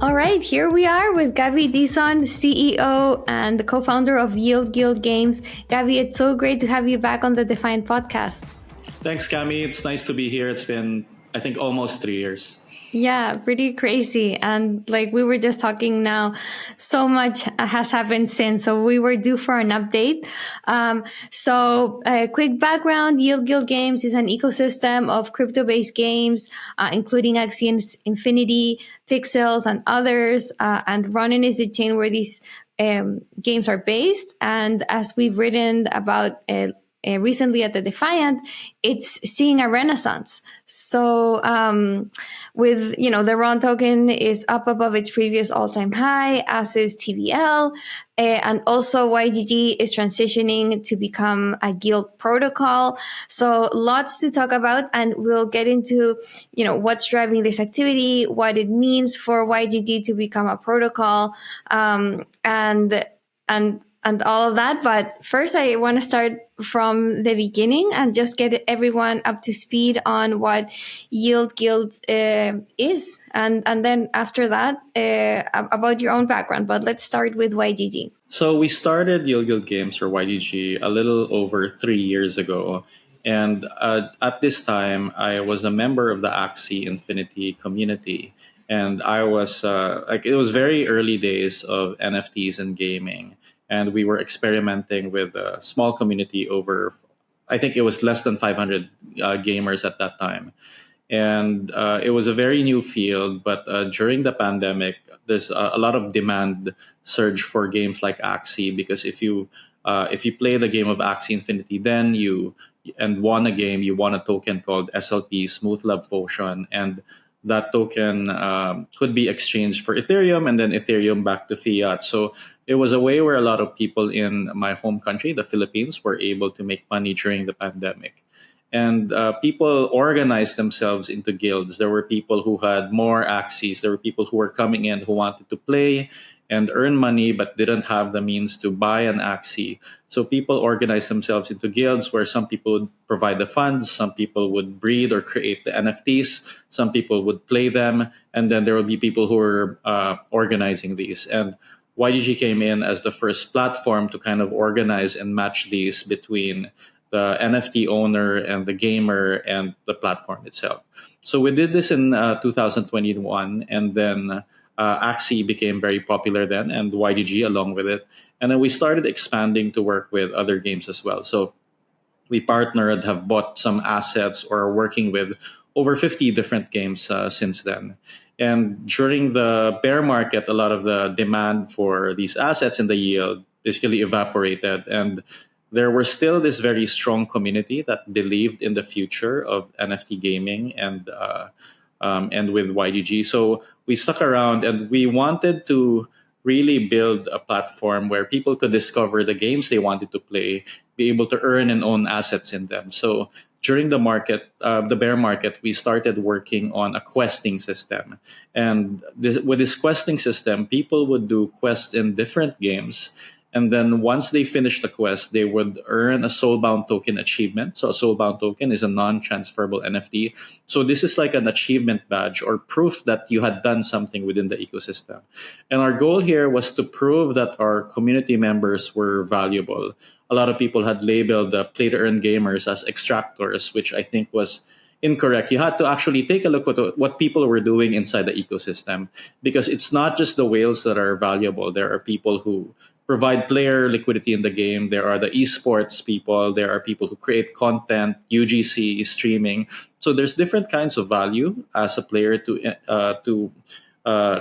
All right, here we are with Gabby Dizon, CEO and the co-founder of Yield Guild Games. Gabby, it's so great to have you back on the Defiant podcast. Thanks, Cami. It's nice to be here. It's been, I think, almost 3 years. Yeah, pretty crazy. And like we were just talking now, so much has happened since. So we were due for an update. So a quick background, Yield Guild Games is an ecosystem of crypto-based games, including Axie Infinity, Pixels, and others. And Ronin is the chain where these games are based. And as we've written about recently at the Defiant, it's seeing a renaissance. So with, the Ron token is up above its previous all-time high, as is TVL. And also YGG is transitioning to become a guild protocol. So lots to talk about, and we'll get into, what's driving this activity, what it means for YGG to become a protocol, and all of that. But first, I want to start from the beginning and just get everyone up to speed on what Yield Guild is. And then after that, about your own background. But let's start with YGG. So we started Yield Guild Games, or YGG, a little over 3 years ago. And at this time, I was a member of the Axie Infinity community. And I was, it was very early days of NFTs and gaming. And we were experimenting with a small community over, I think it was less than 500 gamers at that time. And it was a very new field, but during the pandemic, there's a lot of demand surge for games like Axie, because if you play the game of Axie Infinity, then won a game, you won a token called SLP, Smooth Love Potion, and that token could be exchanged for Ethereum, and then Ethereum back to fiat. So it was a way where a lot of people in my home country, the Philippines, were able to make money during the pandemic. And people organized themselves into guilds. There were people who had more Axies. There were people who were coming in who wanted to play and earn money but didn't have the means to buy an Axie. So people organized themselves into guilds where some people would provide the funds, some people would breed or create the NFTs, some people would play them, and then there would be people who were organizing these. And YGG came in as the first platform to kind of organize and match these between the NFT owner and the gamer and the platform itself. So we did this in 2021, and then Axie became very popular then, and YGG along with it. And then we started expanding to work with other games as well. So we partnered, have bought some assets, or are working with over 50 different games since then. And during the bear market, a lot of the demand for these assets in the yield basically evaporated. And there were still this very strong community that believed in the future of NFT gaming and with YGG. So we stuck around, and we wanted to really build a platform where people could discover the games they wanted to play, be able to earn and own assets in them. So during the bear market, we started working on a questing system. And with this questing system, people would do quests in different games. And then once they finish the quest, they would earn a soulbound token achievement. So a soulbound token is a non-transferable NFT. So this is like an achievement badge or proof that you had done something within the ecosystem. And our goal here was to prove that our community members were valuable. A lot of people had labeled the play-to-earn gamers as extractors, which I think was incorrect. You had to actually take a look at what people were doing inside the ecosystem, because it's not just the whales that are valuable. There are people who provide player liquidity in the game. There are the esports people. There are people who create content, UGC, streaming. So there's different kinds of value as a player to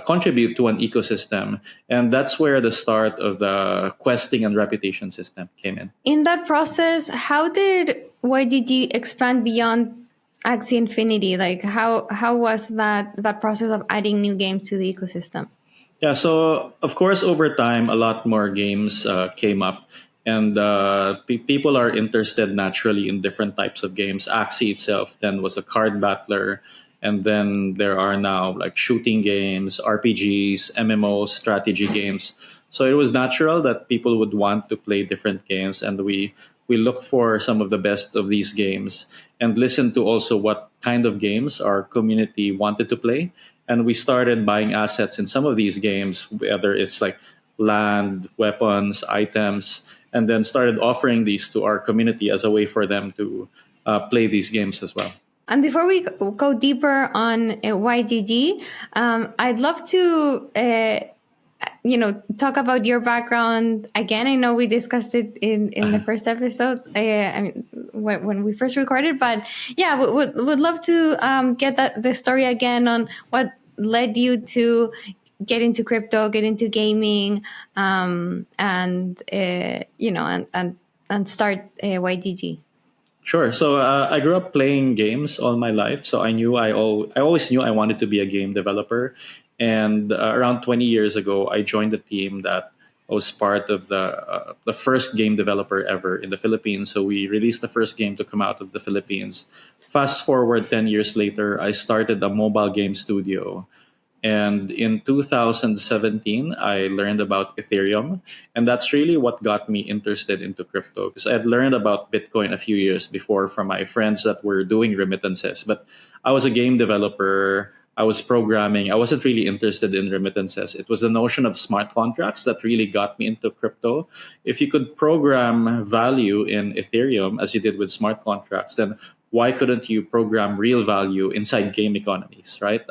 contribute to an ecosystem. And that's where the start of the questing and reputation system came in. In that process, how did YGG expand beyond Axie Infinity? Like how was that process of adding new games to the ecosystem? Yeah, so of course, over time, a lot more games came up, and people are interested naturally in different types of games. Axie itself then was a card battler, and then there are now like shooting games, RPGs, MMOs, strategy games. So it was natural that people would want to play different games, and we look for some of the best of these games and listen to also what kind of games our community wanted to play. and we started buying assets in some of these games, whether it's like land, weapons, items, and then started offering these to our community as a way for them to play these games as well. And before we go deeper on YGG, I'd love to talk about your background again. I know we discussed it in the first episode, I mean, when we first recorded, but yeah, would love to get the story again on what led you to get into crypto, get into gaming, and start YGG. Sure. So I grew up playing games all my life. So I always knew I wanted to be a game developer. And around 20 years ago, I joined a team that was part of the first game developer ever in the Philippines. So we released the first game to come out of the Philippines. Fast forward 10 years later, I started a mobile game studio. And in 2017, I learned about Ethereum. And that's really what got me interested into crypto because I had learned about Bitcoin a few years before from my friends that were doing remittances. But I was a game developer, I was programming, I wasn't really interested in remittances. It was the notion of smart contracts that really got me into crypto. If you could program value in Ethereum as you did with smart contracts, then why couldn't you program real value inside game economies, right?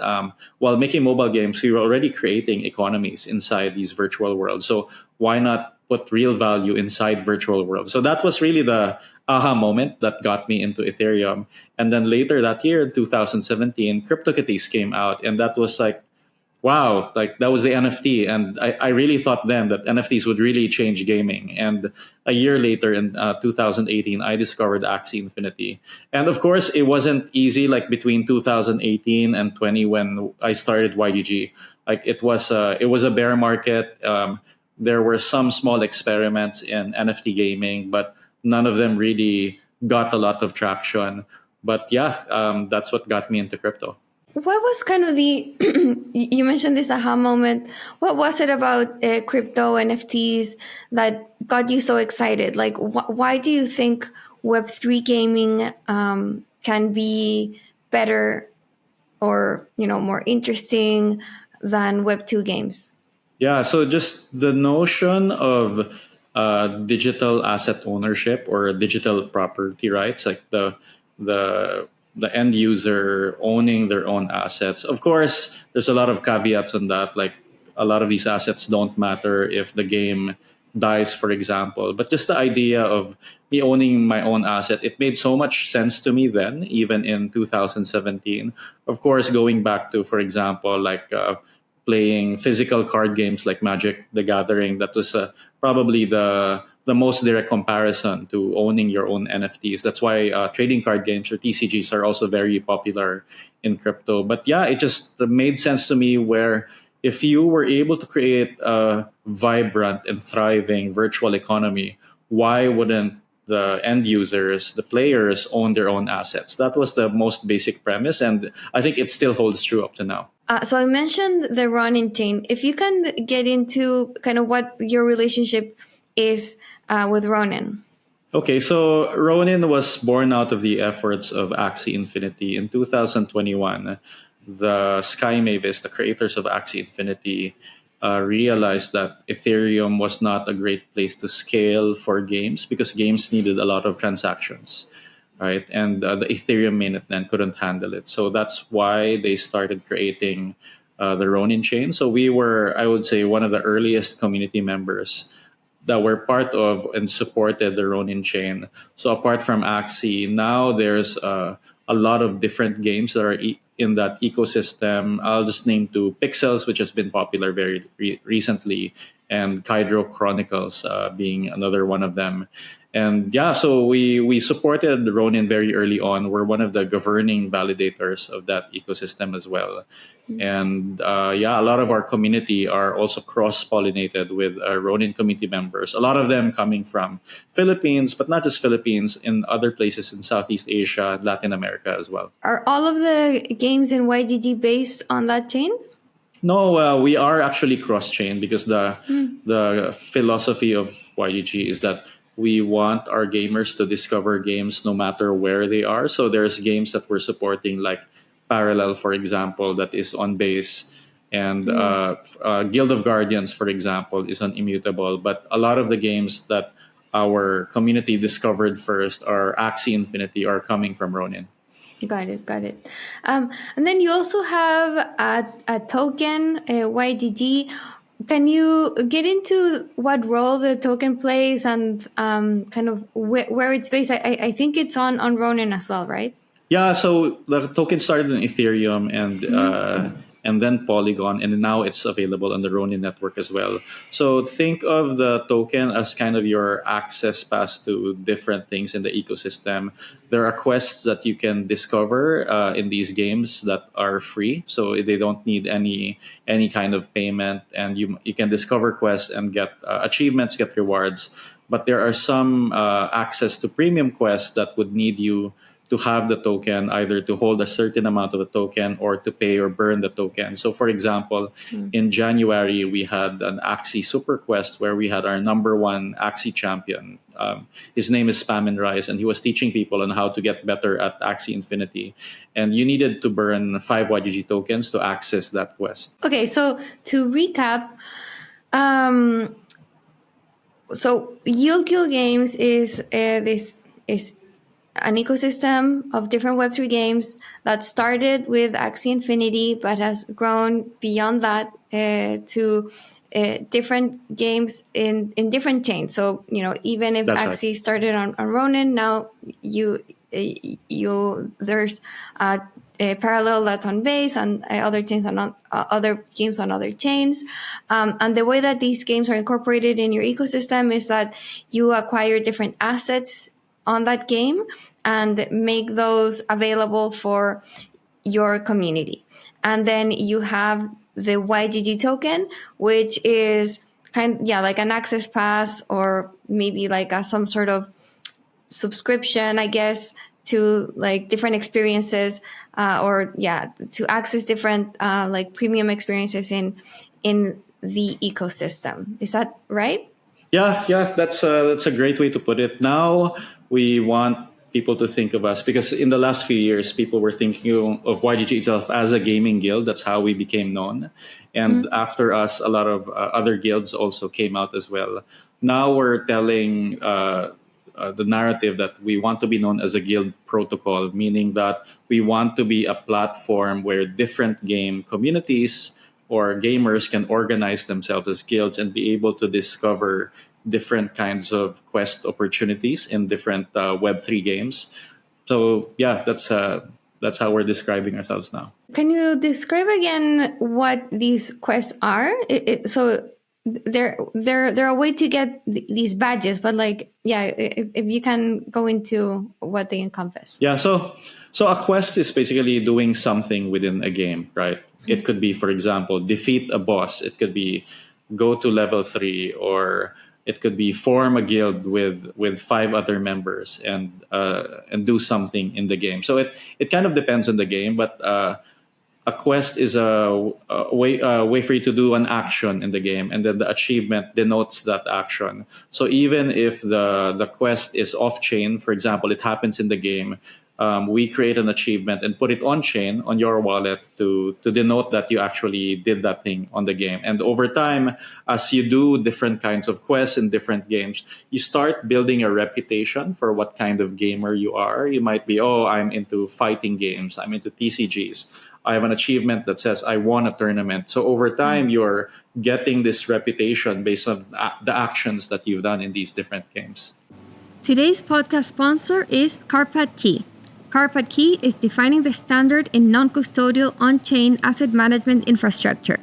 While making mobile games, we were already creating economies inside these virtual worlds. So why not put real value inside virtual worlds? So that was really the aha moment that got me into Ethereum. And then later that year, in 2017, CryptoKitties came out, and that was like, wow, like that was the NFT. And I really thought then that NFTs would really change gaming. And a year later in 2018, I discovered Axie Infinity. And of course, it wasn't easy like between 2018 and 20 when I started YGG. Like it was a bear market. There were some small experiments in NFT gaming, but none of them really got a lot of traction. But yeah, that's what got me into crypto. What was kind of the you mentioned this aha moment? What was it about crypto NFTs that got you so excited? Like, why do you think Web3 gaming can be better or more interesting than Web2 games? Yeah, so just the notion of digital asset ownership or digital property rights, like the the end user owning their own assets. Of course, there's a lot of caveats on that. Like a lot of these assets don't matter if the game dies, for example. But just the idea of me owning my own asset, it made so much sense to me then, even in 2017. Of course, going back to, for example, like playing physical card games like Magic the Gathering, that was probably the most direct comparison to owning your own NFTs. That's why trading card games or TCGs are also very popular in crypto. But yeah, it just made sense to me where if you were able to create a vibrant and thriving virtual economy, why wouldn't the end users, the players, own their own assets? That was the most basic premise, and I think it still holds true up to now. So I mentioned the Ronin chain. If you can get into kind of what your relationship is with Ronin. Okay, so Ronin was born out of the efforts of Axie Infinity in 2021. The Sky Mavis, the creators of Axie Infinity, realized that Ethereum was not a great place to scale for games because games needed a lot of transactions, right? And the Ethereum mainnet then couldn't handle it. So that's why they started creating the Ronin chain. So we were, I would say, one of the earliest community members that were part of and supported the Ronin chain. So apart from Axie, now there's a lot of different games that are in that ecosystem. I'll just name two: Pixels, which has been popular very recently, and Kydro Chronicles being another one of them. And yeah, so we supported Ronin very early on. We're one of the governing validators of that ecosystem as well. And yeah, a lot of our community are also cross-pollinated with Ronin community members. A lot of them coming from Philippines, but not just Philippines, in other places in Southeast Asia, Latin America as well. Are all of the games in YGG based on that chain? No, we are actually cross-chain because the philosophy of YGG is that we want our gamers to discover games no matter where they are. So there's games that we're supporting like Parallel, for example, that is on base, and Guild of Guardians, for example, is on Immutable. But a lot of the games that our community discovered first are Axie Infinity are coming from Ronin. Got it, got it. And then you also have a token, a YGG. Can you get into what role the token plays and kind of where it's based? I think it's on Ronin as well, right? Yeah, so the token started in Ethereum and then Polygon, and now it's available on the Ronin network as well. So think of the token as kind of your access pass to different things in the ecosystem. There are quests that you can discover in these games that are free, so they don't need any kind of payment, and you can discover quests and get achievements, get rewards. But there are some access to premium quests that would need you to have the token, either to hold a certain amount of the token or to pay or burn the token. So, for example, in January, we had an Axie Super Quest where we had our number one Axie champion. His name is Spam and Rise, and he was teaching people on how to get better at Axie Infinity. And you needed to burn 5 YGG tokens to access that quest. Okay, so to recap, so Yield Guild Games is this is an ecosystem of different Web3 games that started with Axie Infinity, but has grown beyond that to different games in different chains. So, even if That's Axie right. started on Ronin, now there's a parallel that's on base and other chains on other games on other chains. And the way that these games are incorporated in your ecosystem is that you acquire different assets on that game and make those available for your community. And then you have the YGG token, which is like an access pass or maybe like some sort of subscription, I guess, to like different experiences to access different like premium experiences in the ecosystem. Is that right? Yeah, that's a great way to put it. Now we want people to think of us because in the last few years, people were thinking of YGG itself as a gaming guild. That's how we became known, and after us, a lot of other guilds also came out as well. Now we're telling the narrative that we want to be known as a guild protocol, meaning that we want to be a platform where different game communities or gamers can organize themselves as guilds and be able to discover different kinds of quest opportunities in different Web3 games. So yeah, that's how we're describing ourselves now. Can you describe again what these quests are? So they're a way to get these badges, but if you can go into what they encompass. Yeah, so a quest is basically doing something within a game, right? It could be, for example, defeat a boss. It could be go to level 3, or it could be form a guild with 5 other members and do something in the game. So it kind of depends on the game, but a quest is a way for you to do an action in the game, and then the achievement denotes that action. So even if the quest is off chain, for example, it happens in the game, we create an achievement and put it on chain on your wallet to denote that you actually did that thing on the game. And over time, as you do different kinds of quests in different games, you start building a reputation for what kind of gamer you are. You might be, oh, I'm into fighting games, I'm into TCGs. I have an achievement that says I won a tournament. So over time, you're getting this reputation based on the actions that you've done in these different games. Today's podcast sponsor is Carpet Key. Carpet Key is defining the standard in non-custodial on-chain asset management infrastructure.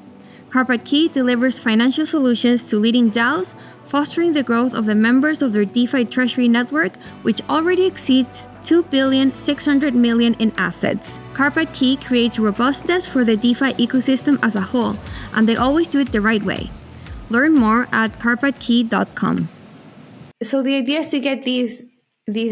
Carpet Key delivers financial solutions to leading DAOs, fostering the growth of the members of their DeFi treasury network, which already exceeds $2.6 billion in assets. Carpet Key creates robustness for the DeFi ecosystem as a whole, and they always do it the right way. Learn more at carpetkey.com. So the idea is to get these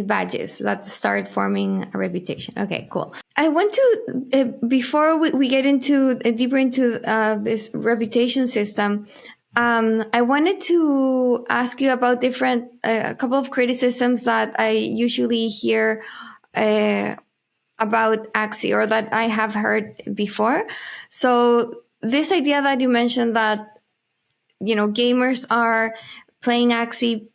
badges that start forming a reputation. Okay, cool. I want to, before we get into deeper into this reputation system, I wanted to ask you about a couple of criticisms that I usually hear about Axie, or that I have heard before. So this idea that you mentioned, that gamers are playing Axie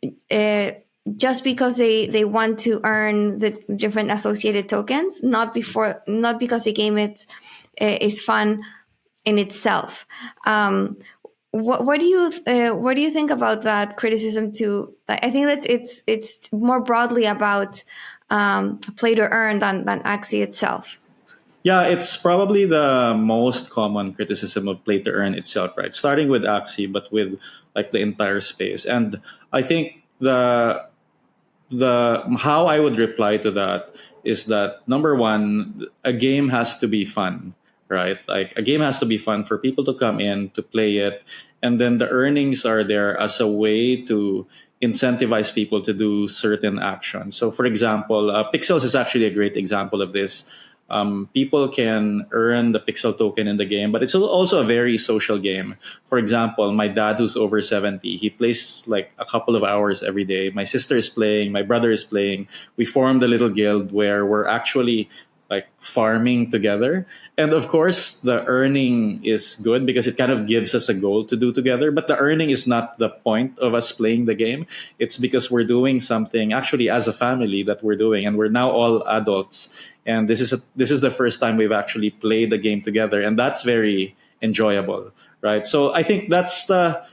just because they want to earn the different associated tokens, not because the game is fun in itself. What do you think about that criticism? I think that it's more broadly about play to earn than Axie itself. Yeah, it's probably the most common criticism of play to earn itself, right? Starting with Axie, but with like the entire space. And I think the how I would reply to that is that, number one, a game has to be fun, right? Like a game has to be fun for people to come in to play it, and then the earnings are there as a way to incentivize people to do certain actions. So, for example, Pixels is actually a great example of this. People can earn the pixel token in the game, but it's also a very social game. For example, my dad, who's over 70, he plays like a couple of hours every day. My sister is playing, my brother is playing. We formed a little guild where we're actually like farming together. And of course, the earning is good because it kind of gives us a goal to do together. But the earning is not the point of us playing the game. It's because we're doing something actually as a family that we're doing, and we're now all adults. And this is the first time we've actually played the game together, and that's very enjoyable, right? So I think that's the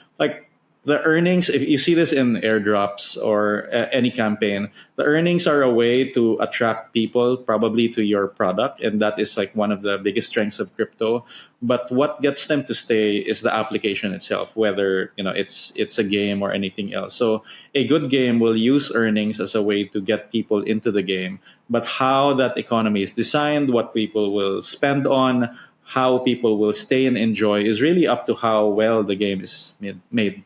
earnings. If you see this in airdrops or any campaign, the earnings are a way to attract people probably to your product, and that is like one of the biggest strengths of crypto. But what gets them to stay is the application itself, whether it's a game or anything else. So a good game will use earnings as a way to get people into the game, but how that economy is designed, what people will spend on, how people will stay and enjoy, is really up to how well the game is made.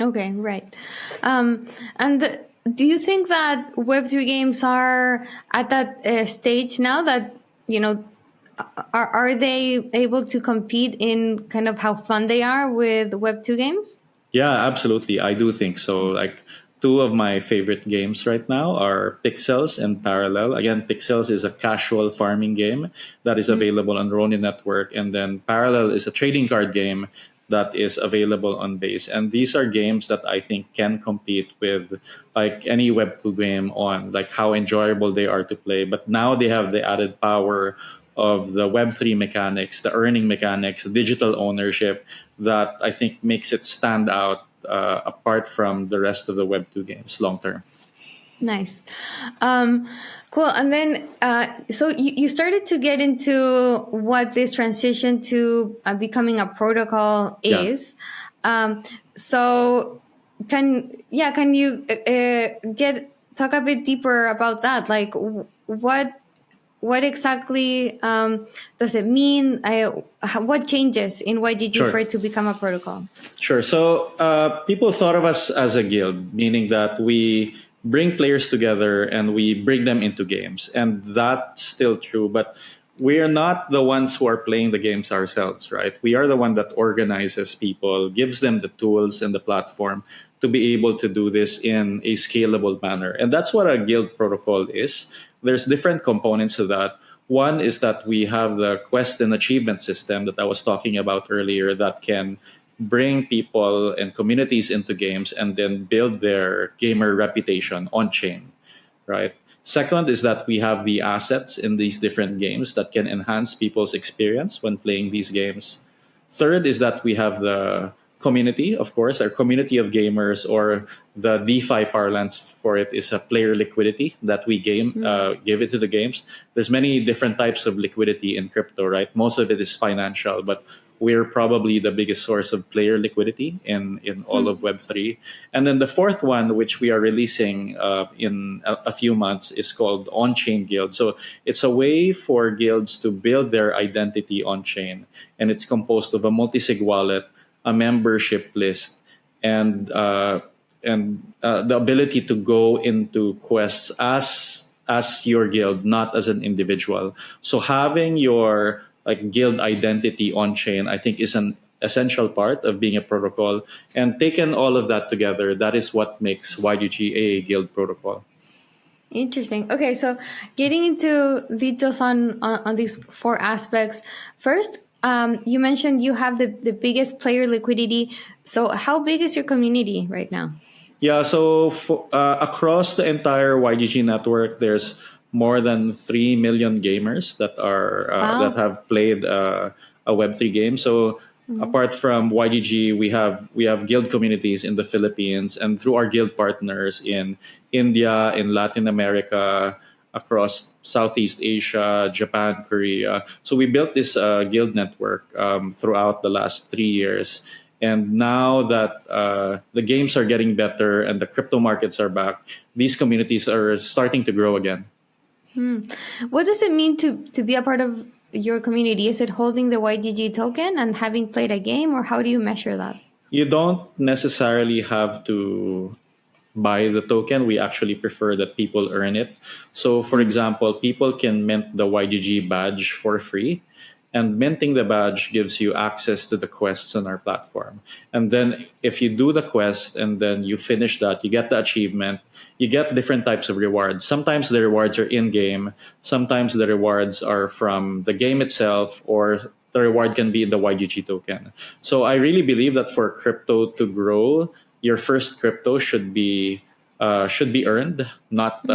Okay, right. And do you think that Web3 games are at that stage now that, are they able to compete in kind of how fun they are with Web2 games? Yeah, absolutely. I do think so. Like two of my favorite games right now are Pixels and Parallel. Again, Pixels is a casual farming game that is available on Ronin network, and then Parallel is a trading card game that is available on Base. And these are games that I think can compete with like any Web2 game on like how enjoyable they are to play. But now they have the added power of the Web3 mechanics, the earning mechanics, the digital ownership, that I think makes it stand out apart from the rest of the Web2 games long term. Nice. Cool. And then, so you started to get into what this transition to becoming a protocol Yeah. is. So can you talk a bit deeper about that? Like what exactly does it mean? What changes in YGG for Sure. it to become a protocol? Sure. So people thought of us as a guild, meaning that we bring players together and we bring them into games. And that's still true. But we are not the ones who are playing the games ourselves, right? We are the one that organizes people, gives them the tools and the platform to be able to do this in a scalable manner. And that's what a guild protocol is. There's different components to that. One is that we have the quest and achievement system that I was talking about earlier that can bring people and communities into games and then build their gamer reputation on chain, right? Second is that we have the assets in these different games that can enhance people's experience when playing these games. Third is that we have the community, of course, our community of gamers, or the DeFi parlance for it is a player liquidity that we give it to the games. There's many different types of liquidity in crypto, right? Most of it is financial, but we're probably the biggest source of player liquidity in all of Web3. And then the fourth one, which we are releasing in a few months, is called Onchain Guilds. So it's a way for guilds to build their identity on chain. And it's composed of a multi-sig wallet, a membership list, and the ability to go into quests as your guild, not as an individual. So having your like guild identity on chain, I think, is an essential part of being a protocol. And taken all of that together, that is what makes YGG a guild protocol. Interesting. Okay, so getting into details on these four aspects. First, you mentioned you have the biggest player liquidity. So how big is your community right now? Yeah, so across the entire YGG network, there's more than 3 million gamers that Wow. have played a Web3 game. So Mhm. apart from YGG, we have guild communities in the Philippines and through our guild partners in India, in Latin America, across Southeast Asia, Japan, Korea. So we built this guild network throughout the last 3 years. And now that the games are getting better and the crypto markets are back, these communities are starting to grow again. Hmm. What does it mean to be a part of your community? Is it holding the YGG token and having played a game, or how do you measure that? You don't necessarily have to buy the token. We actually prefer that people earn it. So, for Mm. example, people can mint the YGG badge for free. And minting the badge gives you access to the quests on our platform. And then, if you do the quest and then you finish that, you get the achievement, you get different types of rewards. Sometimes the rewards are in game, sometimes the rewards are from the game itself, or the reward can be in the YGG token. So, I really believe that for crypto to grow, your first crypto should be earned, not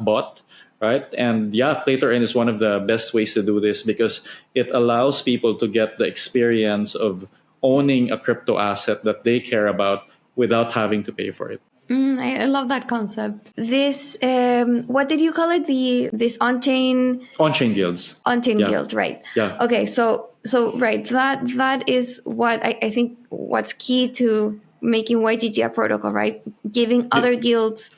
bought, right? And yeah, play to earn is one of the best ways to do this because it allows people to get the experience of owning a crypto asset that they care about without having to pay for it. I love that concept. This, what did you call it? This On-chain guilds, on-chain yeah, guild, right? yeah. Okay, so right, that is what I think what's key to making YGG a protocol, right? Giving other guilds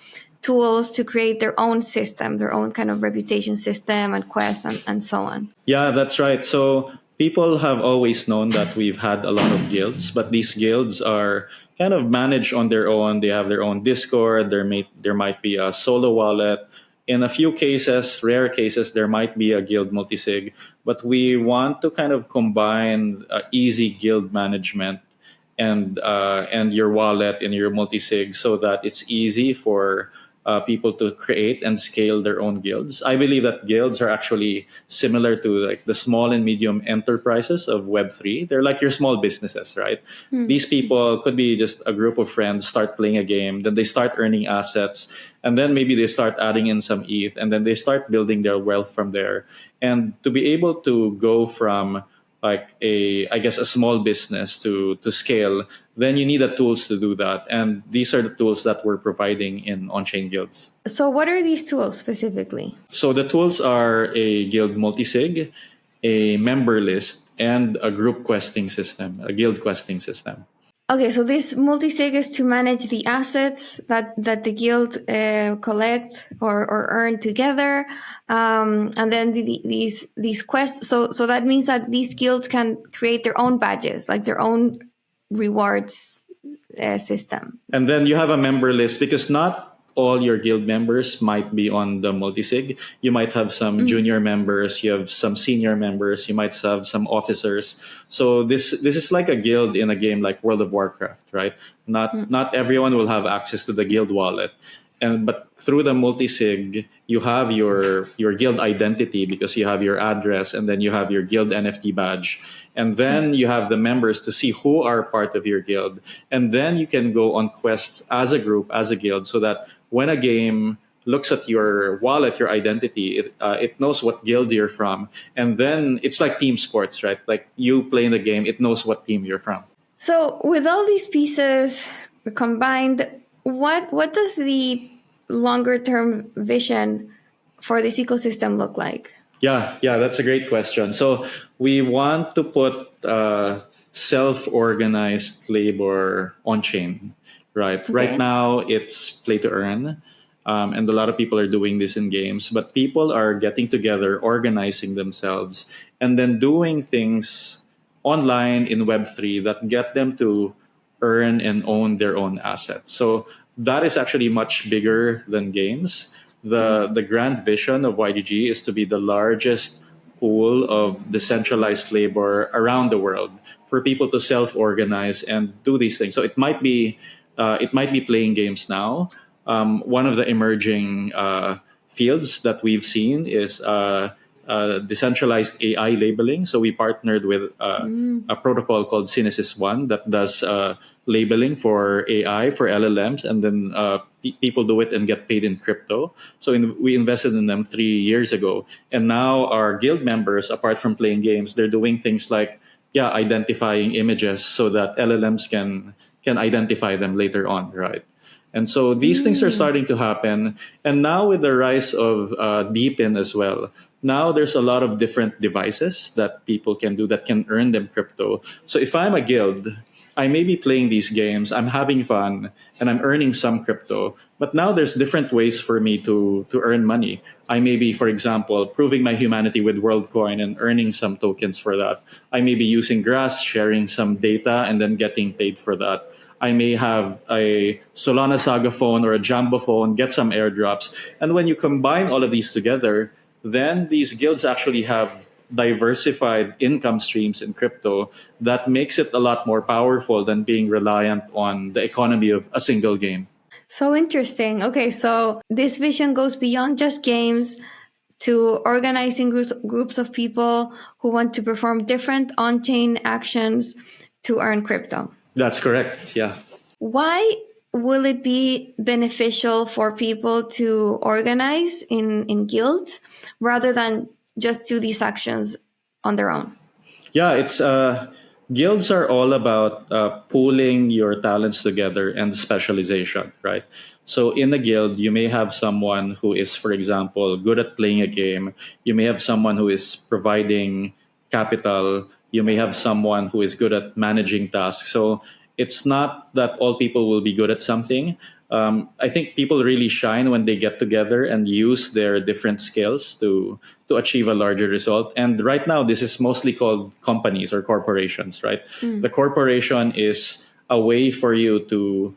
tools to create their own system, their own kind of reputation system and quest and so on. Yeah, that's right. So people have always known that we've had a lot of guilds, but these guilds are kind of managed on their own. They have their own Discord. There might be a solo wallet. In a few cases, rare cases, there might be a guild multisig. But we want to kind of combine easy guild management and your wallet and your multisig so that it's easy for people to create and scale their own guilds. I believe that guilds are actually similar to like the small and medium enterprises of Web3. They're like your small businesses, right? Hmm. These people could be just a group of friends start playing a game, then they start earning assets, and then maybe they start adding in some ETH, and then they start building their wealth from there. And to be able to go from like a small business to scale, then you need the tools to do that. And these are the tools that we're providing in on-chain guilds. So what are these tools specifically? So the tools are a guild multisig, a member list, and a group questing system, a guild questing system. Okay, so this multi-sig is to manage the assets that the guild collect or earn together, and then these quests. So that means that these guilds can create their own badges, like their own rewards system. And then you have a member list because not all your guild members might be on the multisig. You might have some junior members, you have some senior members, you might have some officers. So this is like a guild in a game like World of Warcraft, right? Not everyone will have access to the guild wallet. And but through the multisig, you have your guild identity because you have your address and then you have your guild NFT badge. And then you have the members to see who are part of your guild. And then you can go on quests as a group, as a guild, so that when a game looks at your wallet, your identity, it knows what guild you're from. And then it's like team sports, right? Like you play in the game, it knows what team you're from. So with all these pieces combined, what does the longer term vision for this ecosystem look like? Yeah, that's a great question. So we want to put self-organized labor on chain, right? Right Okay. now, it's play to earn, and a lot of people are doing this in games. But people are getting together, organizing themselves, and then doing things online in Web3 that get them to earn and own their own assets. So that is actually much bigger than games. The grand vision of YGG is to be the largest pool of decentralized labor around the world for people to self-organize and do these things. So it might be playing games now. One of the emerging fields that we've seen is decentralized AI labeling. So we partnered with a protocol called Synesis One that does labeling for AI for LLMs, and then people do it and get paid in crypto. So we invested in them 3 years ago, and now our guild members, apart from playing games, they're doing things like identifying images so that LLMs can identify them later on, right? And so these things are starting to happen. And now with the rise of Deepin as well, now there's a lot of different devices that people can do that can earn them crypto. So if I'm a guild, I may be playing these games, I'm having fun, and I'm earning some crypto. But now there's different ways for me to earn money. I may be, for example, proving my humanity with WorldCoin and earning some tokens for that. I may be using Grass, sharing some data, and then getting paid for that. I may have a Solana Saga phone or a Jumbo phone, get some airdrops. And when you combine all of these together, then these guilds actually have diversified income streams in crypto that makes it a lot more powerful than being reliant on the economy of a single game. So interesting. Okay, so this vision goes beyond just games to organizing groups of people who want to perform different on-chain actions to earn crypto. That's correct. Yeah. Why will it be beneficial for people to organize in guilds rather than just do these actions on their own? Yeah, it's guilds are all about pooling your talents together and specialization, right? So in a guild, you may have someone who is, for example, good at playing a game. You may have someone who is providing capital. You may have someone who is good at managing tasks. So it's not that all people will be good at something. I think people really shine when they get together and use their different skills to achieve a larger result. And right now, this is mostly called companies or corporations, right? The corporation is a way for you to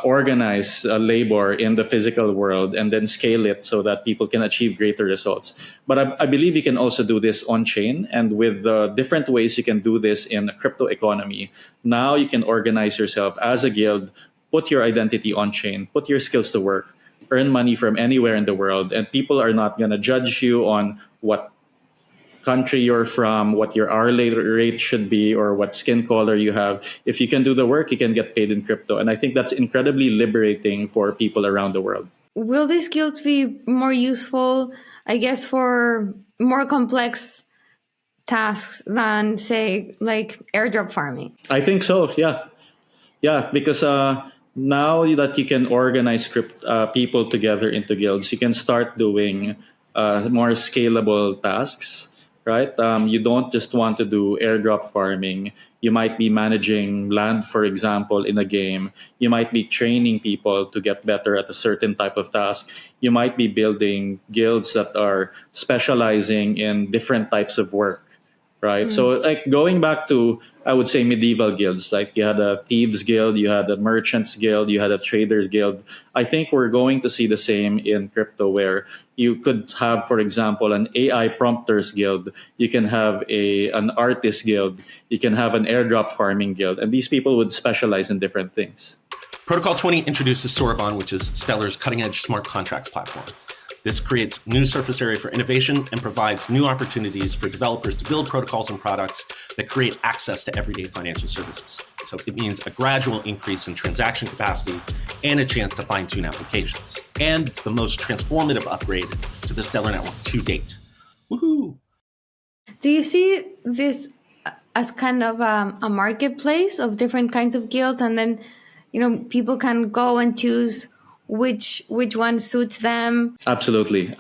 organize labor in the physical world and then scale it so that people can achieve greater results. But I believe you can also do this on chain, and with the different ways you can do this in a crypto economy. Now you can organize yourself as a guild, put your identity on chain, put your skills to work, earn money from anywhere in the world, and people are not going to judge you on what country you're from, what your hourly rate should be, or what skin color you have. If you can do the work, you can get paid in crypto. And I think that's incredibly liberating for people around the world. Will these skills be more useful, I guess, for more complex tasks than, say, like airdrop farming? I think so, yeah. Yeah, because now that you can organize people together into guilds, you can start doing more scalable tasks, right? You don't just want to do airdrop farming. You might be managing land, for example, in a game. You might be training people to get better at a certain type of task. You might be building guilds that are specializing in different types of work, right? So, like going back to, I would say, medieval guilds, like you had a thieves guild, you had a merchants guild, you had a traders guild. I think we're going to see the same in crypto, where you could have, for example, an AI prompters guild, you can have an artist guild, you can have an airdrop farming guild, and these people would specialize in different things. Protocol 20 introduces Sorbonne, which is Stellar's cutting-edge smart contracts platform. This creates new surface area for innovation and provides new opportunities for developers to build protocols and products that create access to everyday financial services. So it means a gradual increase in transaction capacity and a chance to fine-tune applications. And it's the most transformative upgrade to the Stellar network to date. Woohoo! Do you see this as kind of a marketplace of different kinds of guilds, and then people can go and choose which one suits them? Absolutely.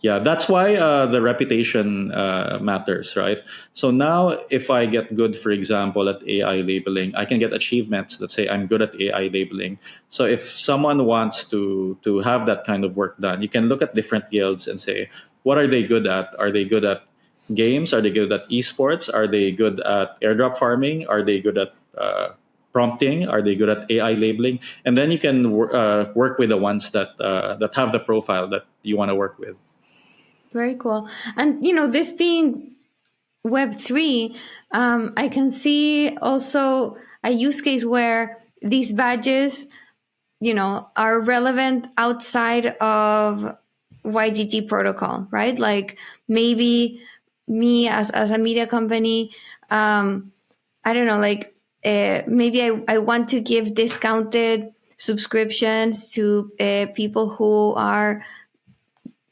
Yeah, that's why the reputation matters, right? So now, if I get good, for example, at AI labeling, I can get achievements that say I'm good at AI labeling. So if someone wants to have that kind of work done, you can look at different guilds and say, what are they good at? Are they good at games? Are they good at esports? Are they good at airdrop farming? Are they good at prompting? Are they good at AI labeling? And then you can work with the ones that have the profile that you want to work with. Very cool. And this being Web3, I can see also a use case where these badges are relevant outside of YGG protocol, right? Like maybe me as a media company, I don't know, like maybe I want to give discounted subscriptions to people who are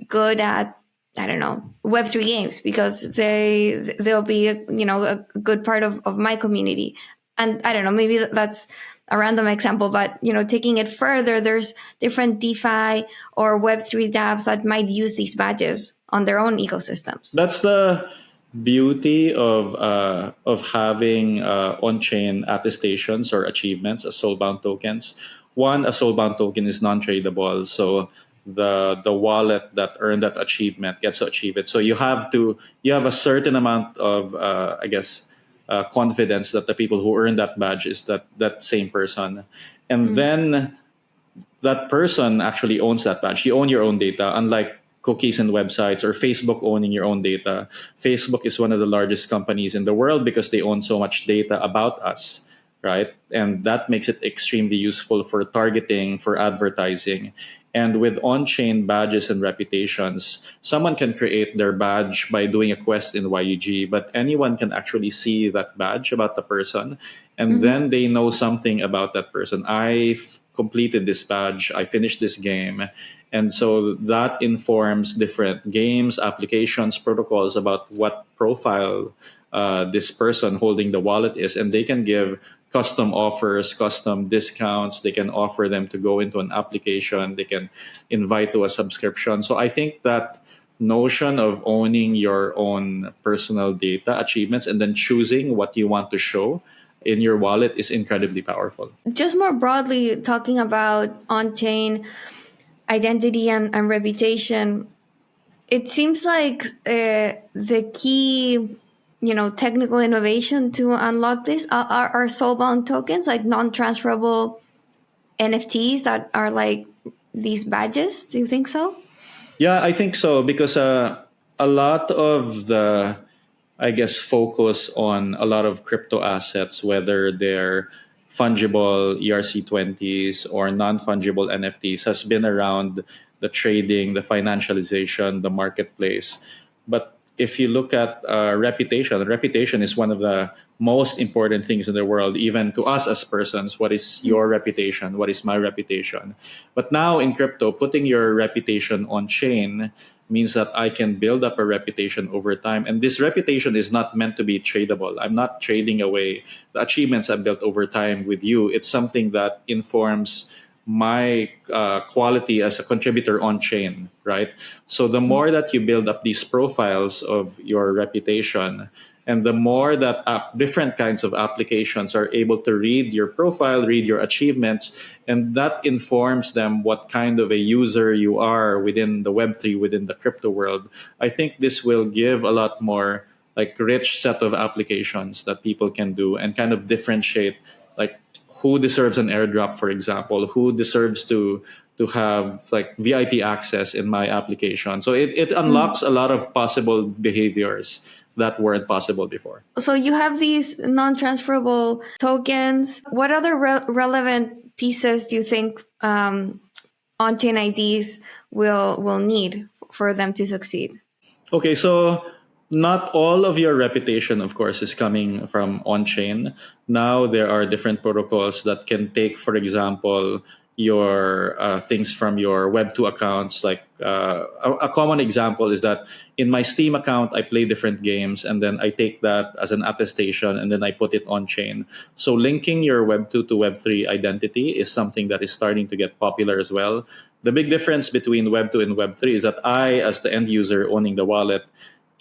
good at, I don't know, Web3 games, because they'll be a good part of my community. And I don't know, maybe that's a random example, but taking it further, there's different DeFi or Web3 dApps that might use these badges on their own ecosystems. That's the beauty of having on-chain attestations or achievements as soulbound tokens. One, a soulbound token is non-tradable, so the wallet that earned that achievement gets to achieve it. So you have a certain amount of I guess confidence that the people who earn that badge is that same person, and then that person actually owns that badge. You own your own data, unlike cookies and websites or Facebook owning your own data. Facebook is one of the largest companies in the world because they own so much data about us, right? And that makes it extremely useful for targeting, for advertising. And with on-chain badges and reputations, someone can create their badge by doing a quest in YGG, but anyone can actually see that badge about the person, and then they know something about that person. I've completed this badge, I finished this game. And so that informs different games, applications, protocols about what profile this person holding the wallet is. And they can give custom offers, custom discounts. They can offer them to go into an application. They can invite to a subscription. So I think that notion of owning your own personal data achievements and then choosing what you want to show in your wallet is incredibly powerful. Just more broadly, talking about on-chain identity and reputation, it seems like the key technical innovation to unlock this are soulbound tokens, like non-transferable NFTs that are like these badges. Do you think so? Yeah, I think so, because a lot of the, I guess, focus on a lot of crypto assets, whether they're fungible ERC20s or non-fungible NFTs, has been around the trading, the financialization, the marketplace. But if you look at reputation is one of the most important things in the world, even to us as persons. What is your reputation? What is my reputation? But now in crypto, putting your reputation on chain means that I can build up a reputation over time. And this reputation is not meant to be tradable. I'm not trading away the achievements I've built over time with you. It's something that informs my quality as a contributor on chain, right? So the more that you build up these profiles of your reputation, and the more that different kinds of applications are able to read your profile, read your achievements, and that informs them what kind of a user you are within the Web3, within the crypto world. I think this will give a lot more like rich set of applications that people can do and kind of differentiate, like who deserves an airdrop, for example, who deserves to have like VIP access in my application. So it unlocks a lot of possible behaviors that weren't possible before. So you have these non-transferable tokens. What other relevant pieces do you think on-chain IDs will need for them to succeed? Okay, so not all of your reputation, of course, is coming from on-chain. Now there are different protocols that can take, for example, your things from your Web2 accounts. Like a common example is that in my Steam account, I play different games, and then I take that as an attestation, and then I put it on chain. So linking your Web2 to Web3 identity is something that is starting to get popular as well. The big difference between Web2 and Web3 is that I, as the end user owning the wallet,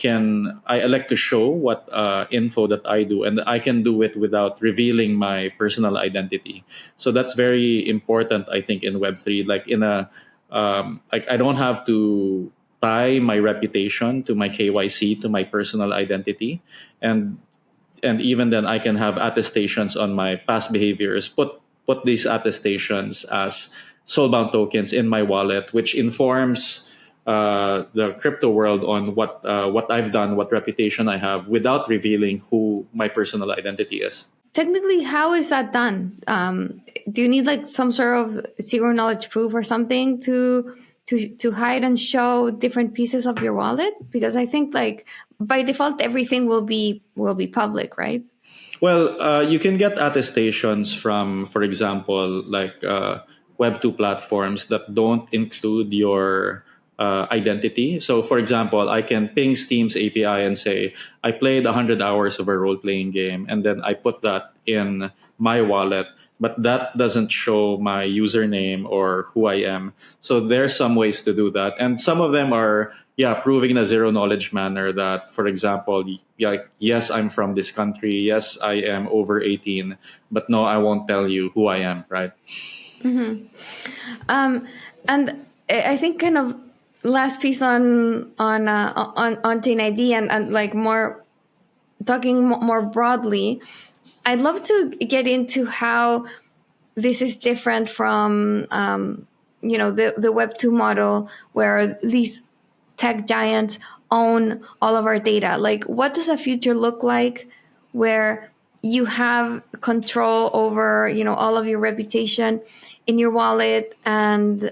I elect to show what info that I do, and I can do it without revealing my personal identity. So that's very important, I think, in Web3. Like like I don't have to tie my reputation to my KYC, to my personal identity, and even then I can have attestations on my past behaviors. Put these attestations as soulbound tokens in my wallet, which informs the crypto world on what I've done, what reputation I have, without revealing who my personal identity is. technically, how is that done? Do you need like some sort of zero knowledge proof or something to hide and show different pieces of your wallet? Because I think like by default everything will be public, right? Well, you can get attestations from, for example, like Web2 platforms that don't include your identity. So, for example, I can ping Steam's API and say, I played 100 hours of a role playing game, and then I put that in my wallet, but that doesn't show my username or who I am. So, there's some ways to do that. And some of them are, yeah, proving in a zero knowledge manner that, for example, like, yes, I'm from this country. Yes, I am over 18, but no, I won't tell you who I am, right? Um, and I think kind of last piece on Chain ID and like more talking more broadly, I'd love to get into how this is different from the Web2 model where these tech giants own all of our data. Like, what does a future look like where you have control over all of your reputation in your wallet, and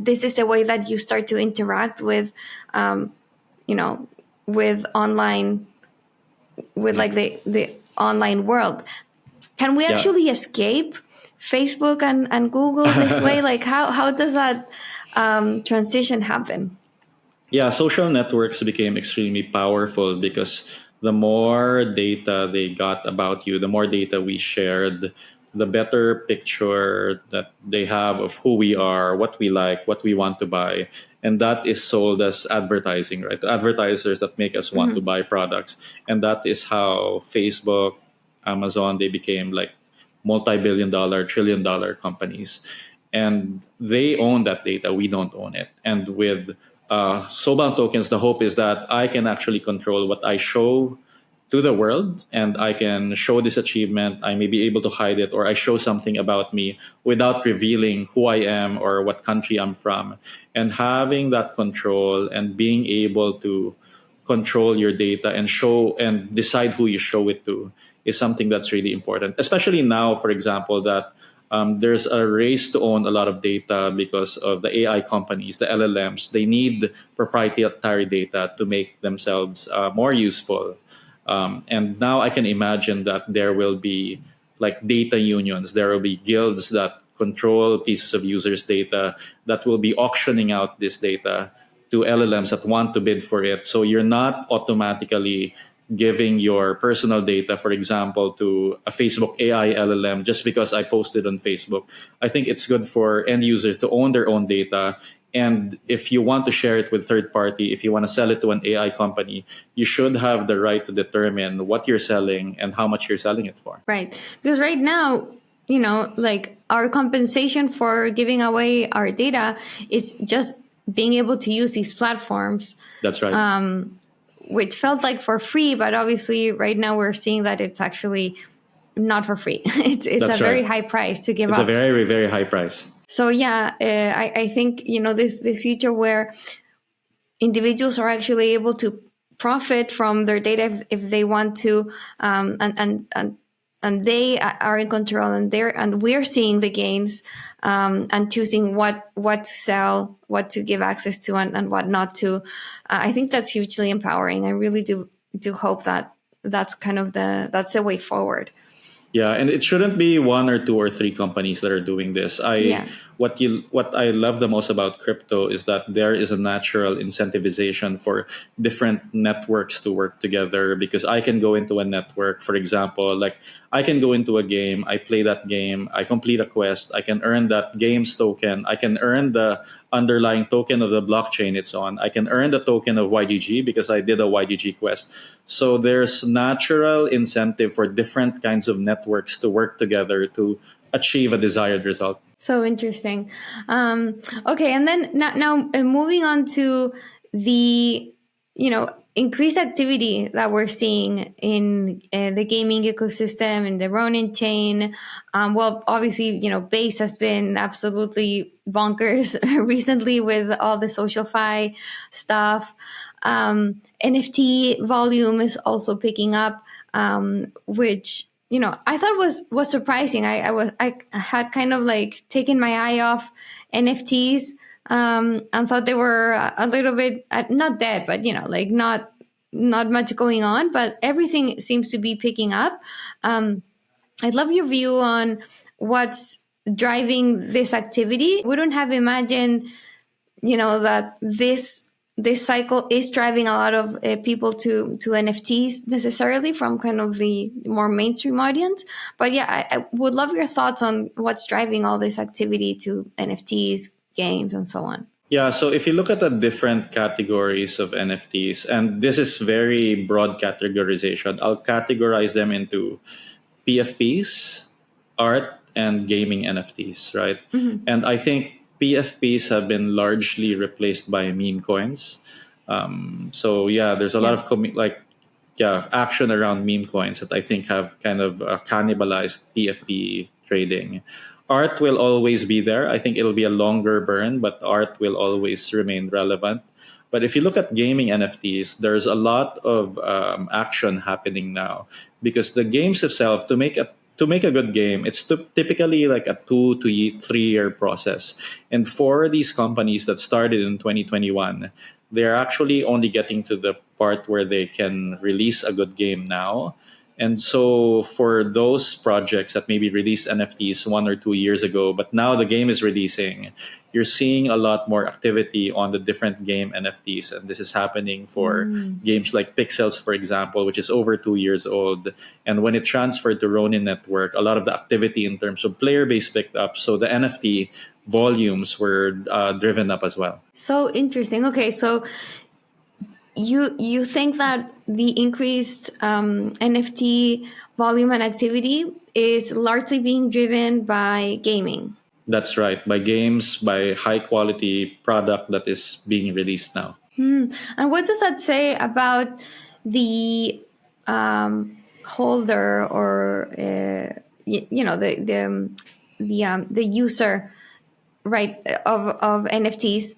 this is the way that you start to interact with you know with online, with like the online world? Can we Yeah. actually escape Facebook and Google this way? Like, how does that transition happen? Yeah, social networks became extremely powerful because the more data they got about you, the more data we shared, the better picture that they have of who we are, what we like, what we want to buy. And that is sold as advertising, right? To advertisers that make us want to buy products. And that is how Facebook, Amazon, they became like multi-billion dollar, trillion dollar companies. And they own that data. We don't own it. And with soulbound tokens, the hope is that I can actually control what I show to the world, and I can show this achievement. I may be able to hide it, or I show something about me without revealing who I am or what country I'm from. And having that control and being able to control your data and show and decide who you show it to is something that's really important, especially now, for example, that there's a race to own a lot of data because of the AI companies, the LLMs. They need proprietary data to make themselves more useful. And now I can imagine that there will be like data unions, there will be guilds that control pieces of users' data that will be auctioning out this data to LLMs that want to bid for it. So you're not automatically giving your personal data, for example, to a Facebook AI LLM just because I posted on Facebook. I think it's good for end users to own their own data. And if you want to share it with third party, if you want to sell it to an AI company, you should have the right to determine what you're selling and how much you're selling it for. Right. Because right now, like our compensation for giving away our data is just being able to use these platforms. That's right. Which felt like for free, but obviously right now we're seeing that it's actually not for free. It's That's a very right. high price to give It's up. a very, very high price. So yeah, I think this future where individuals are actually able to profit from their data if they want to, and they are in control, and we're seeing the gains, and choosing what to sell, what to give access to, and what not to. I think that's hugely empowering. I really do hope that that's kind of that's the way forward. Yeah, and it shouldn't be one or two or three companies that are doing this. Yeah. What I love the most about crypto is that there is a natural incentivization for different networks to work together, because I can go into a network, for example, like I can go into a game, I play that game, I complete a quest, I can earn that game's token, I can earn the underlying token of the blockchain it's on, I can earn the token of YGG because I did a YGG quest. So there's natural incentive for different kinds of networks to work together to achieve a desired result. So interesting. Okay, and then now moving on to the increased activity that we're seeing in the gaming ecosystem and the Ronin chain. Well, obviously, Base has been absolutely bonkers recently with all the SocialFi stuff. NFT volume is also picking up, which I thought was surprising. I had kind of like taken my eye off NFTs, and thought they were a little bit not dead, but like not much going on. But everything seems to be picking up. I'd love your view on what's driving this activity. We don't have imagined that this cycle is driving a lot of people to NFTs necessarily from kind of the more mainstream audience. But yeah, I would love your thoughts on what's driving all this activity to NFTs, games, and so on. Yeah, so if you look at the different categories of NFTs, and this is very broad categorization, I'll categorize them into PFPs, art, and gaming NFTs, right? And I think PFPs have been largely replaced by meme coins. So yeah, there's a lot of action around meme coins that I think have kind of cannibalized PFP trading. Art will always be there. I think it'll be a longer burn, but art will always remain relevant. But if you look at gaming NFTs, there's a lot of action happening now because the games itself to make a good game, it's typically like a 2 to 3 year process. And for these companies that started in 2021, they're actually only getting to the part where they can release a good game now. And so for those projects that maybe released NFTs 1 or 2 years ago, but now the game is releasing, you're seeing a lot more activity on the different game NFTs. And this is happening for games like Pixels, for example, which is over 2 years old. And when it transferred to Ronin Network, a lot of the activity in terms of player base picked up. So the NFT volumes were driven up as well. So interesting. Okay, so you think that the increased NFT volume and activity is largely being driven by gaming? That's right. By games, by high quality product that is being released now. And what does that say about the holder or the user, right, of NFTs?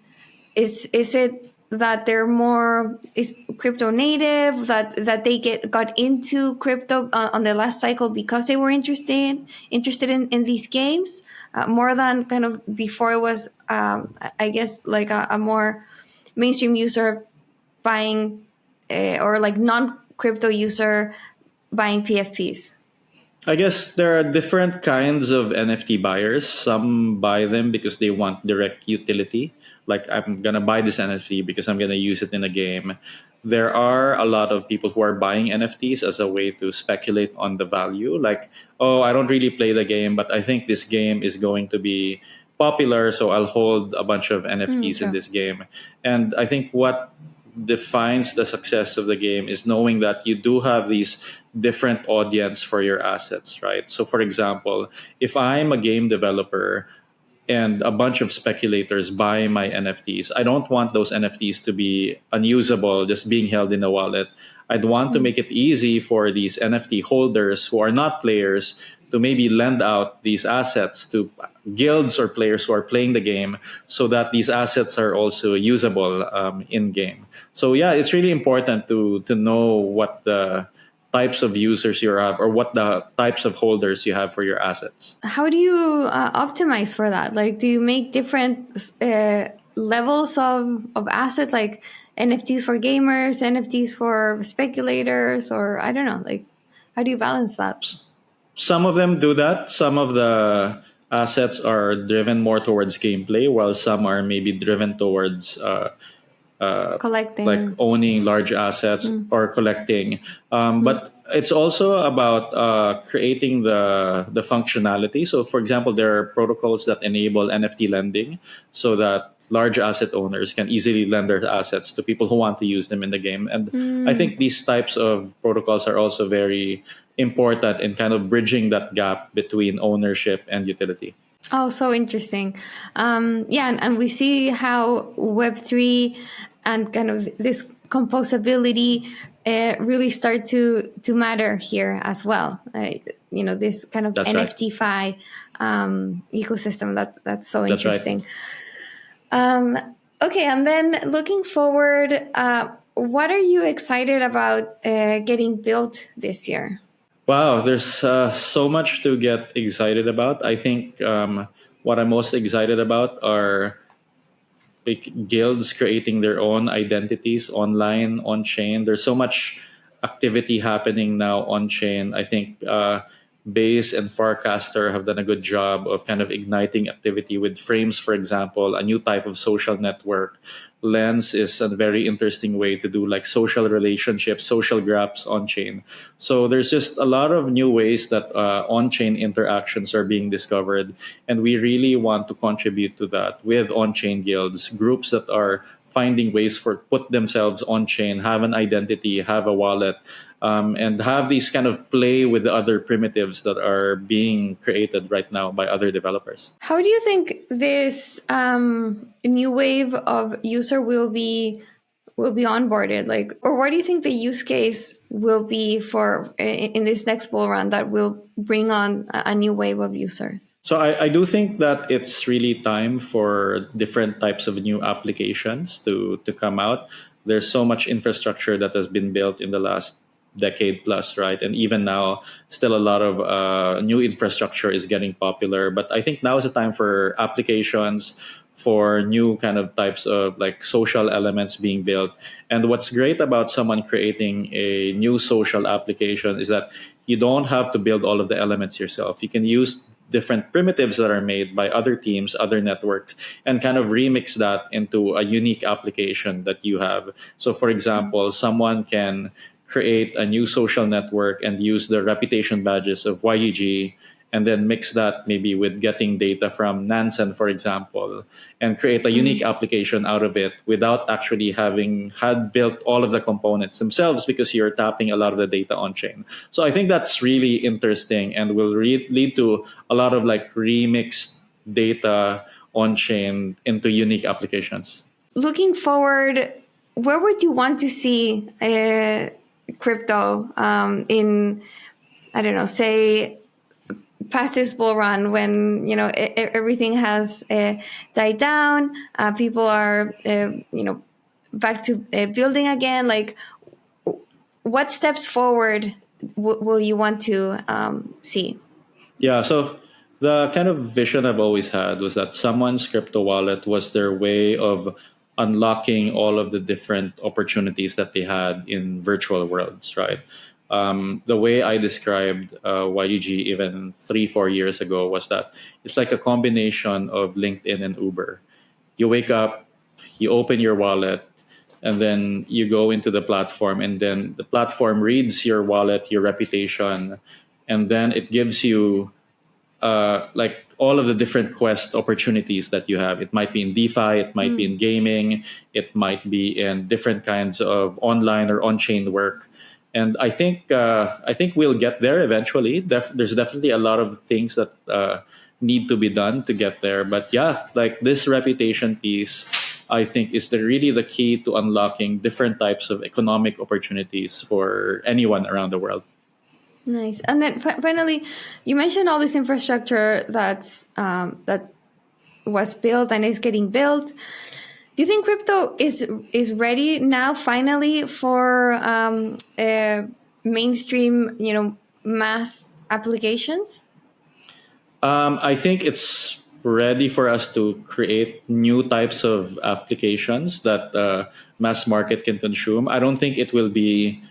Is it that they're more crypto native, that they got into crypto on the last cycle because they were interested in these games, more than kind of before it was I guess like a more mainstream user buying or like non-crypto user buying PFPs? I guess there are different kinds of NFT buyers. Some buy them because they want direct utility. Like, I'm going to buy this NFT because I'm going to use it in a game. There are a lot of people who are buying NFTs as a way to speculate on the value. Like, oh, I don't really play the game, but I think this game is going to be popular, so I'll hold a bunch of NFTs in Sure. this game. And I think what defines the success of the game is knowing that you do have these different audience for your assets, right? So for example, if I'm a game developer and a bunch of speculators buy my NFTs, I don't want those NFTs to be unusable, just being held in a wallet. I'd want to make it easy for these NFT holders who are not players to maybe lend out these assets to guilds or players who are playing the game, so that these assets are also usable in game. So yeah, it's really important to know what the types of users you have or what the types of holders you have for your assets. How do you optimize for that? Like, do you make different levels of assets, like NFTs for gamers, NFTs for speculators, or I don't know, like, how do you balance that? Some of them do that. Some of the assets are driven more towards gameplay, while some are maybe driven towards Collecting. like owning large assets or collecting. But it's also about creating the functionality. So, for example, there are protocols that enable NFT lending, so that large asset owners can easily lend their assets to people who want to use them in the game. And I think these types of protocols are also very important in kind of bridging that gap between ownership and utility. Oh, so interesting. Yeah, and we see how Web3 and kind of this composability really start to matter here as well. This kind of That's right. NFT-fi ecosystem that's so That's right. interesting. Okay, and then looking forward, what are you excited about getting built this year? Wow, there's so much to get excited about. I think what I'm most excited about are like guilds creating their own identities online, on chain. There's so much activity happening now on chain. I think Base and Farcaster have done a good job of kind of igniting activity with Frames, for example, a new type of social network. Lens is a very interesting way to do like social relationships, social graphs on chain. So there's just a lot of new ways that on chain interactions are being discovered. And we really want to contribute to that with on-chain guilds, groups that are finding ways for put themselves on chain, have an identity, have a wallet, and have these kind of play with the other primitives that are being created right now by other developers. How do you think this new wave of user will be onboarded? Like, or what do you think the use case will be for in this next bull run that will bring on a new wave of users? So I do think that it's really time for different types of new applications to come out. There's so much infrastructure that has been built in the last decade plus, right? And even now, still a lot of new infrastructure is getting popular. But I think now is the time for applications, for new kind of types of like social elements being built. And what's great about someone creating a new social application is that you don't have to build all of the elements yourself. You can use different primitives that are made by other teams, other networks, and kind of remix that into a unique application that you have. So, for example, someone can create a new social network and use the reputation badges of YGG and then mix that maybe with getting data from Nansen, for example, and create a unique application out of it without actually having had built all of the components themselves because you're tapping a lot of the data on chain. So I think that's really interesting and will lead to a lot of like remixed data on chain into unique applications. Looking forward, where would you want to see crypto in, I don't know, say past this bull run when everything has died down, people are back to building again? Like, what steps forward will you want to see? Yeah, so the kind of vision I've always had was that someone's crypto wallet was their way of unlocking all of the different opportunities that they had in virtual worlds, right? The way I described YGG even 3, 4 years ago was that it's like a combination of LinkedIn and Uber. You wake up, you open your wallet, and then you go into the platform, and then the platform reads your wallet, your reputation, and then it gives you like all of the different quest opportunities that you have. It might be in DeFi, it might be in gaming, it might be in different kinds of online or on-chain work. And I think we'll get there eventually. There's definitely a lot of things that need to be done to get there. But yeah, like this reputation piece, I think is really the key to unlocking different types of economic opportunities for anyone around the world. Nice. And then finally, you mentioned all this infrastructure that was built and is getting built. Do you think crypto is ready now, finally, for mainstream, mass applications? I think it's ready for us to create new types of applications that mass market can consume. I don't think it will be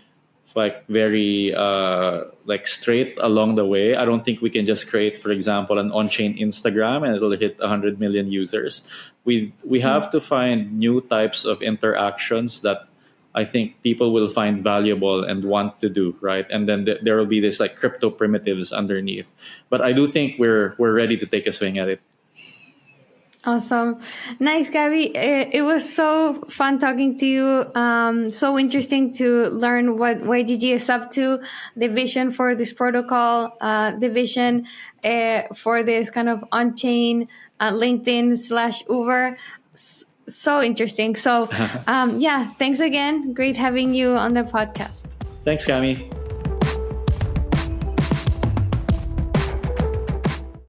like very like straight along the way. I don't think we can just create, for example, an on-chain Instagram and it'll hit 100 million users. We have to find new types of interactions that I think people will find valuable and want to do, right? And then there will be this like crypto primitives underneath. But I do think we're ready to take a swing at it. Awesome. Nice, Gabby. It was so fun talking to you. So interesting to learn what YGG is up to, the vision for this protocol, the vision for this kind of on-chain LinkedIn/Uber. So interesting. So, yeah, thanks again. Great having you on the podcast. Thanks, Cami.